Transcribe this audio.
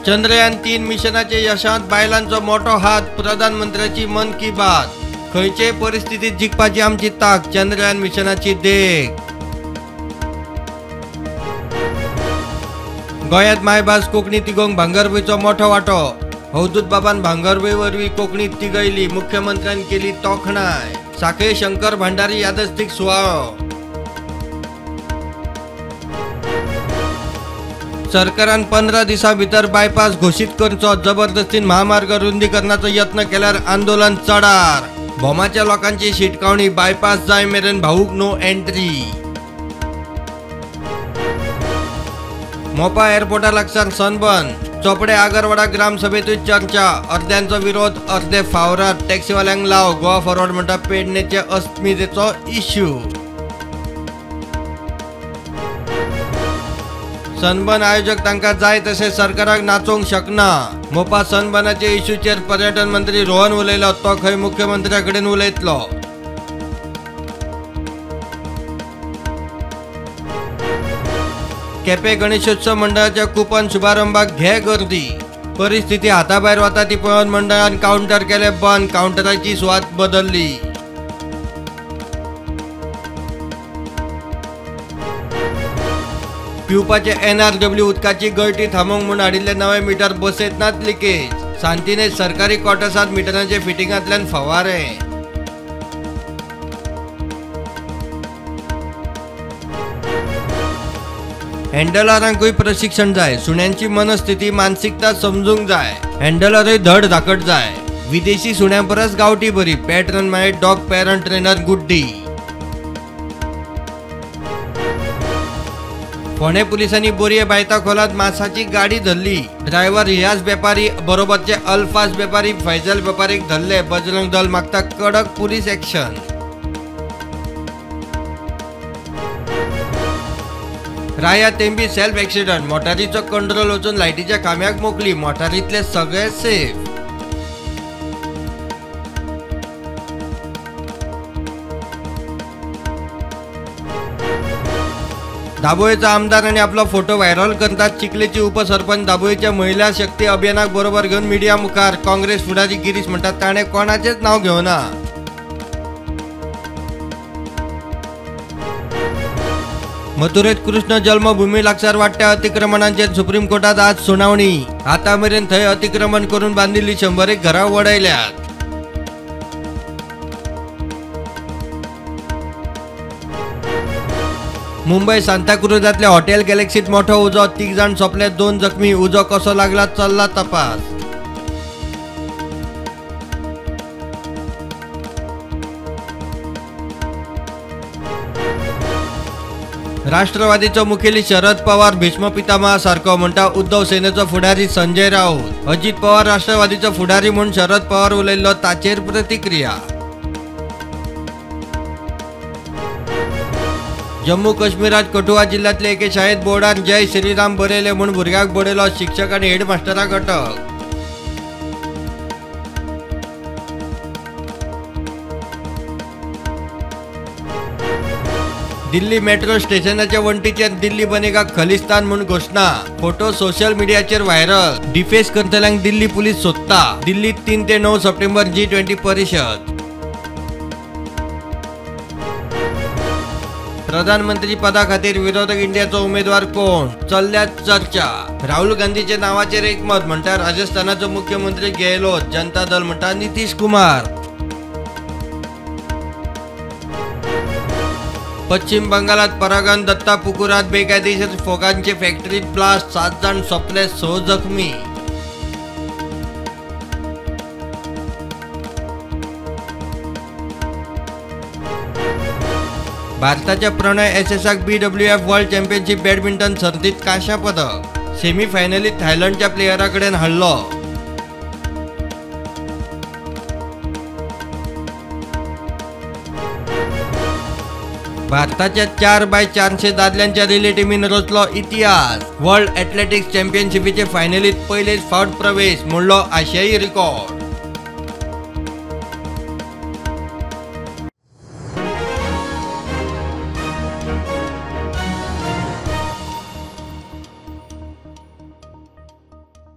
चंद्रयान-3 मिशनाचे यशात बायलांचो मोठो हात, प्रधानमंत्र्याची मन की बात। खंयचे परिस्थितीत जिखपाची आमची ताक, चंद्रयान मिशनाची देख। गोंयांत मायभास कोंकणी तिगोवंक भांगरभूंयचो मोठो वांटो। अवधूत बाबान भांगरभूंय वरवीं कोंकणी तिगयली, मुख्यमंत्र्यान केली तोखणाय। सांखळे शंकर भंडारी यादस्तीक सुवाळो। सरकारान 15 दिसां भितर बायपास घोषित करचो, जबरदस्तीन महामार्ग रुंदीकरणाचो यत्न केल्यार आंदोलन चडार। भोमाच्या लोकांची शिटकावणी, बायपास जाय मेरेन भाऊक नो एंट्री। मोपा एअरपोर्टा लागसार सनबर्न, चोपडे आगरवाडा ग्रामसभेतूय चर्चा। अर्द्यांचो विरोध, अर्दे फावरात, टॅक्सीवाल्यांक लाव। गोवा फॉरवर्ड म्हणटा पेडणेचे अस्मितेचो इश्यू। सनबर्न आयोजक तांकां जाय तशें सरकाराक नाचोवंक शकना। मोपा सनबर्नाचे इश्यूचेर पर्यटन मंत्री रोहन उलयलो, तो खंय मुख्यमंत्र्या कडेन उलयतलो। केपें गणेशोत्सव मंडळाच्या कुपन शुभारंभाक घे गर्दी। परिस्थिती हाताभायर वता ती पळोवन मंडळान कावंटर केले बंद, कावंटराची सुवात बदलली। पिवपाचे NRW उदकाची गळटी थांबोवंक म्हूण हाडिल्ले नवे मिटर बसयतनाच लिकेज। सांतिने सरकारी क्वॉर्टर्सांत मिटरांचे फिटिंगांतल्यान फवारे। हँडलरांकूय प्रशिक्षण जाय, सुण्यांची मनस्थिती मानसिकता समजूंक जाय। हँडलरय धड धाकट जाय। विदेशी सुण्या परस गावठी बरी, पॅटर्न माय डॉग पॅरंट ट्रेनर गुड्डी। फोंडे पुलिसांनी बोरये बायता खोलात मासाची गाडी धरली। ड्रायव्हर रियाज बेपारी बरोबरचे अल्फाज बेपारी फैजल बेपारीक धरले। बजरंग दल मागता कडक पुलीस ॲक्शन। राया तेंबी सेल्फ ॲक्सिडंट, मोटारीचो कंट्रोल वचून लायटीच्या खांब्याक मोकली। मोटारीतले सगळे सेफ। दाबोळेचा आमदार आणि आपलो फोटो व्हायरल करतात। चिखलेची उपसरपंच दाबोळेच्या महिला शक्ती अभियानाक बरोबर घेऊन मिडिया मुखार। काँग्रेस फुडारी गिरीश म्हणतात ताणें कोणाचेच नाव घेवना। मथुरेत कृष्ण जन्मभूमी लागसार वाडट्या अतिक्रमणांचेर सुप्रीम कोर्टात आज सुनावणी। आता मेरेन थंय अतिक्रमण करून बांदिल्ली 100 घरां वडयल्यात। मुंबई सांताक्रुजातल्या हॉटेल गॅलेक्सीत मोठो उजो, 3 जाण सोंपले, 2 जखमी। उजो कसो लागला चल्ला तपास। राष्ट्रवादीचो मुखेली शरद पवार भीष्म पितामहा सारको म्हणटा उद्धव सेनेचो फुडारी संजय राऊत। अजित पवार राष्ट्रवादीचो फुडारी म्हूण शरद पवार उलयल्लो, ताचेर प्रतिक्रिया। जम्मू काश्मीरात कठुआ जिल्ह्यातले एके शाळेत बोर्डान जय श्रीराम बरयले म्हूण भुरग्याक बडयलो, शिक्षक आनी हेडमास्टराक अटक। दिल्ली मेट्रो स्टेशनाच्या वण्टीचेर दिल्ली बनेगा खलिस्तान म्हूण घोषणा। फोटो सोशल मीडियाचेर व्हायरल। डिफेस करतल्यांक दिल्ली पुलीस सोदता। दिल्लीत 3 ते 9 सप्टेंबर G20 परिशद। प्रधानमंत्री पदा खातीर विरोधक इंडियाचो उमेदवार कोण, चल्ल्यात चर्चा। राहुल गांधीचे नावाचेर एकमत म्हणटा राजस्थानाचो मुख्यमंत्री गेहलोत। जनता दल म्हणटा नितीश कुमार। पश्चिम बंगालात परागन दत्ता पुकुरात बेकायदेशीर फोगांचे फॅक्टरीत ब्लास्ट, 7 जाण सोंपले, 6 जखमी। भारताच्या प्रणय एसएसआक BWF वर्ल्ड चॅम्पियनशिप बॅडमिंटन सर्तीत कांस्य पदक। सेमी फायनलीत थायलंडच्या प्लेयराकडेन हारलो। भारताच्या 4x400 दादल्यांच्या रिले टीमीन रचलो इतिहास। वर्ल्ड ॲथलेटिक्स चॅम्पियनशिपीचे फायनलीत पयलेच फावट प्रवेश, मोडलो आशियाई रिकॉर्ड।